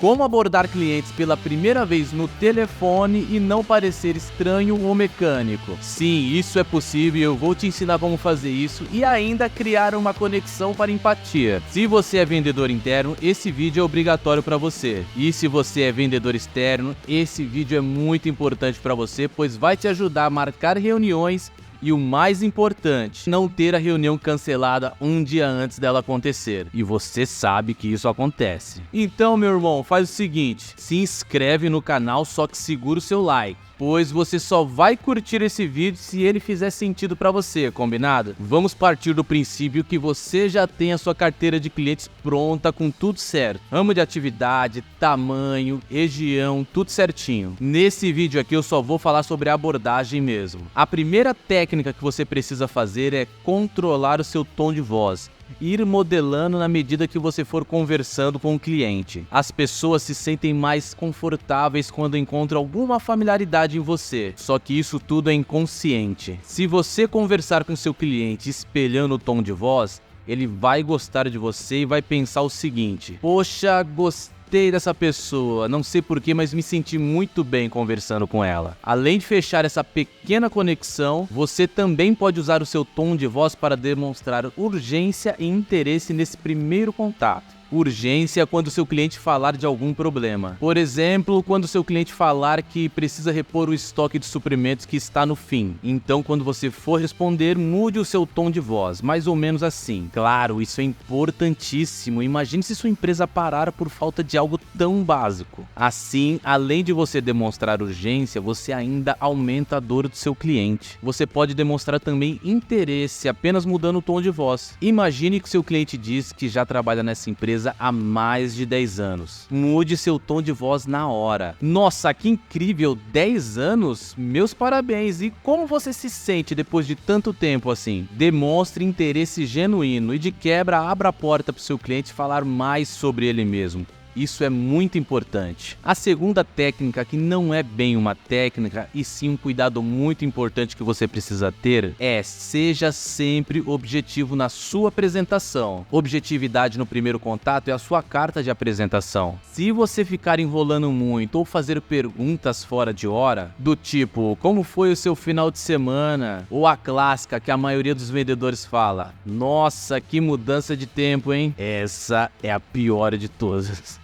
Como abordar clientes pela primeira vez no telefone e não parecer estranho ou mecânico? Sim, isso é possível e eu vou te ensinar como fazer isso e ainda criar uma conexão para empatia. Se você é vendedor interno, esse vídeo é obrigatório para você. E se você é vendedor externo, esse vídeo é muito importante para você, pois vai te ajudar a marcar reuniões e o mais importante, não ter a reunião cancelada um dia antes dela acontecer. E você sabe que isso acontece. Então, meu irmão, faz o seguinte, se inscreve no canal, só que segura o seu like, pois você só vai curtir esse vídeo se ele fizer sentido para você, combinado? Vamos partir do princípio que você já tem a sua carteira de clientes pronta com tudo certo. Ramo de atividade, tamanho, região, tudo certinho. Nesse vídeo aqui eu só vou falar sobre a abordagem mesmo. A primeira técnica que você precisa fazer é controlar o seu tom de voz. Ir modelando na medida que você for conversando com o cliente. As pessoas se sentem mais confortáveis quando encontram alguma familiaridade em você, só que isso tudo é inconsciente. Se você conversar com seu cliente espelhando o tom de voz, ele vai gostar de você e vai pensar o seguinte: poxa, gostei dessa pessoa, não sei porquê, mas me senti muito bem conversando com ela. Além de fechar essa pequena conexão, você também pode usar o seu tom de voz para demonstrar urgência e interesse nesse primeiro contato. Urgência quando seu cliente falar de algum problema. Por exemplo, quando seu cliente falar que precisa repor o estoque de suprimentos que está no fim. Então, quando você for responder, mude o seu tom de voz, mais ou menos assim. Claro, isso é importantíssimo. Imagine se sua empresa parar por falta de algo tão básico. Assim, além de você demonstrar urgência, você ainda aumenta a dor do seu cliente. Você pode demonstrar também interesse apenas mudando o tom de voz. Imagine que seu cliente diz que já trabalha nessa empresa há mais de 10 anos. Mude seu tom de voz na hora. Nossa, que incrível! 10 anos? Meus parabéns! E como você se sente depois de tanto tempo assim? Demonstre interesse genuíno e de quebra abra a porta para o seu cliente falar mais sobre ele mesmo. Isso é muito importante. A segunda técnica, que não é bem uma técnica, e sim um cuidado muito importante que você precisa ter, é: seja sempre objetivo na sua apresentação. Objetividade no primeiro contato é a sua carta de apresentação. Se você ficar enrolando muito ou fazer perguntas fora de hora, do tipo, como foi o seu final de semana? Ou a clássica que a maioria dos vendedores fala: nossa, que mudança de tempo, hein? Essa é a pior de todas.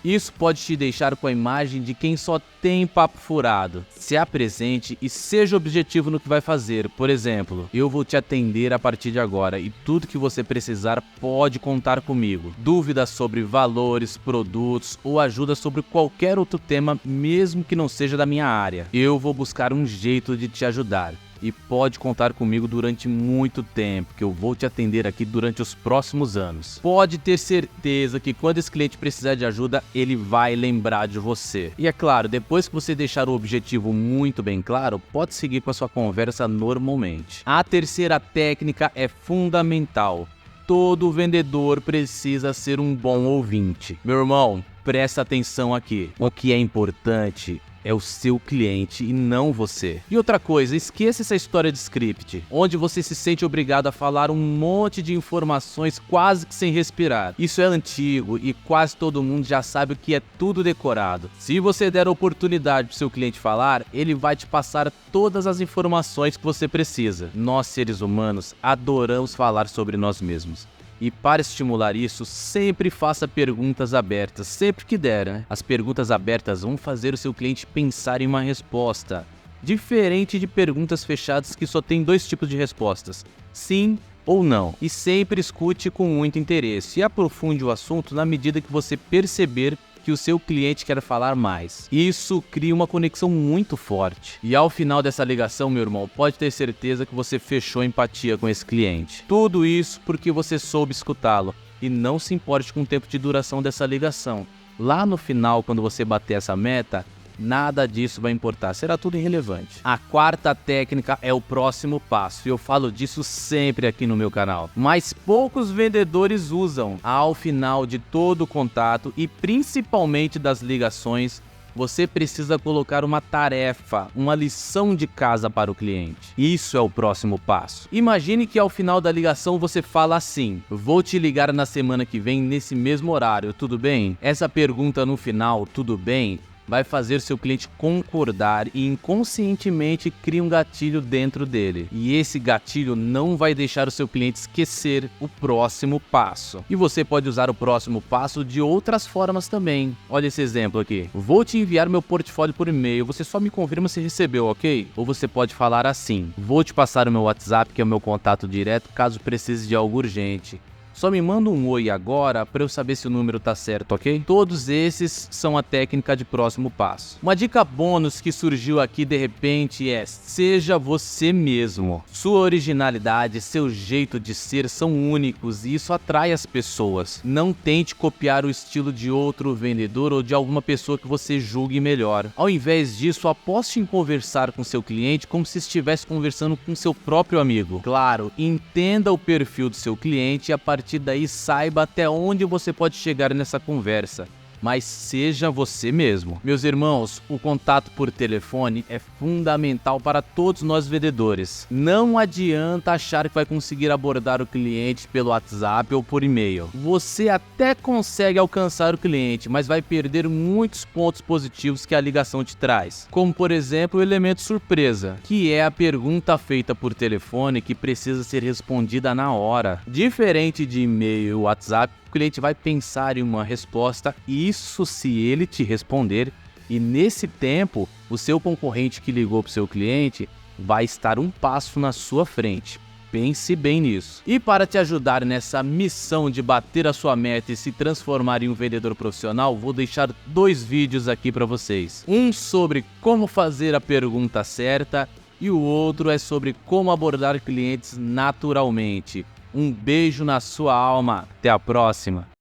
Isso pode te deixar com a imagem de quem só tem papo furado. Se apresente e seja objetivo no que vai fazer. Por exemplo, eu vou te atender a partir de agora e tudo que você precisar pode contar comigo. Dúvidas sobre valores, produtos ou ajuda sobre qualquer outro tema, mesmo que não seja da minha área, eu vou buscar um jeito de te ajudar. E pode contar comigo durante muito tempo, que eu vou te atender aqui durante os próximos anos. Pode ter certeza que quando esse cliente precisar de ajuda, ele vai lembrar de você. E é claro, depois que você deixar o objetivo muito bem claro, pode seguir com a sua conversa normalmente. A terceira técnica é fundamental. Todo vendedor precisa ser um bom ouvinte. Meu irmão, presta atenção aqui. O que é importante é o seu cliente e não você. E outra coisa, esqueça essa história de script, onde você se sente obrigado a falar um monte de informações quase que sem respirar. Isso é antigo e quase todo mundo já sabe o que é tudo decorado. Se você der a oportunidade para o seu cliente falar, ele vai te passar todas as informações que você precisa. Nós, seres humanos, adoramos falar sobre nós mesmos. E para estimular isso, sempre faça perguntas abertas, sempre que der, né? As perguntas abertas vão fazer o seu cliente pensar em uma resposta, diferente de perguntas fechadas que só tem dois tipos de respostas: sim ou não. E sempre escute com muito interesse e aprofunde o assunto na medida que você perceber que o seu cliente quer falar mais. Isso cria uma conexão muito forte. E ao final dessa ligação, meu irmão, pode ter certeza que você fechou empatia com esse cliente. Tudo isso porque você soube escutá-lo. E não se importe com o tempo de duração dessa ligação. Lá no final, quando você bater essa meta, nada disso vai importar, será tudo irrelevante. A quarta técnica é o próximo passo, e eu falo disso sempre aqui no meu canal. Mas poucos vendedores usam. Ao final de todo o contato e principalmente das ligações, Você precisa colocar uma tarefa, uma lição de casa para o cliente. Isso é o próximo passo. Imagine que ao final da ligação você fala assim: vou te ligar na semana que vem nesse mesmo horário, tudo bem? Essa pergunta no final, tudo bem, vai fazer seu cliente concordar e inconscientemente cria um gatilho dentro dele. E esse gatilho não vai deixar o seu cliente esquecer o próximo passo. E você pode usar o próximo passo de outras formas também. Olha esse exemplo aqui. Vou te enviar meu portfólio por e-mail, você só me confirma se recebeu, ok? Ou você pode falar assim: vou te passar o meu WhatsApp, que é o meu contato direto, caso precise de algo urgente. Só me manda um oi agora para eu saber se o número tá certo, ok? Todos esses são a técnica de próximo passo. Uma dica bônus que surgiu aqui de repente é: seja você mesmo. Sua originalidade, seu jeito de ser são únicos e isso atrai as pessoas. Não tente copiar o estilo de outro vendedor ou de alguma pessoa que você julgue melhor. Ao invés disso, aposte em conversar com seu cliente como se estivesse conversando com seu próprio amigo. Claro, entenda o perfil do seu cliente e a partir daí saiba até onde você pode chegar nessa conversa, mas seja você mesmo. Meus irmãos, o contato por telefone é fundamental para todos nós vendedores. Não adianta achar que vai conseguir abordar o cliente pelo WhatsApp ou por e-mail. Você até consegue alcançar o cliente, mas vai perder muitos pontos positivos que a ligação te traz. Como por exemplo o elemento surpresa, que é a pergunta feita por telefone que precisa ser respondida na hora. Diferente de e-mail e WhatsApp, o cliente vai pensar em uma resposta, isso se ele te responder, e nesse tempo o seu concorrente que ligou para o seu cliente vai estar um passo na sua frente. Pense bem nisso. E para te ajudar nessa missão de bater a sua meta e se transformar em um vendedor profissional, vou deixar 2 vídeos aqui para vocês. Um sobre como fazer a pergunta certa e o outro é sobre como abordar clientes naturalmente. Um beijo na sua alma. Até a próxima.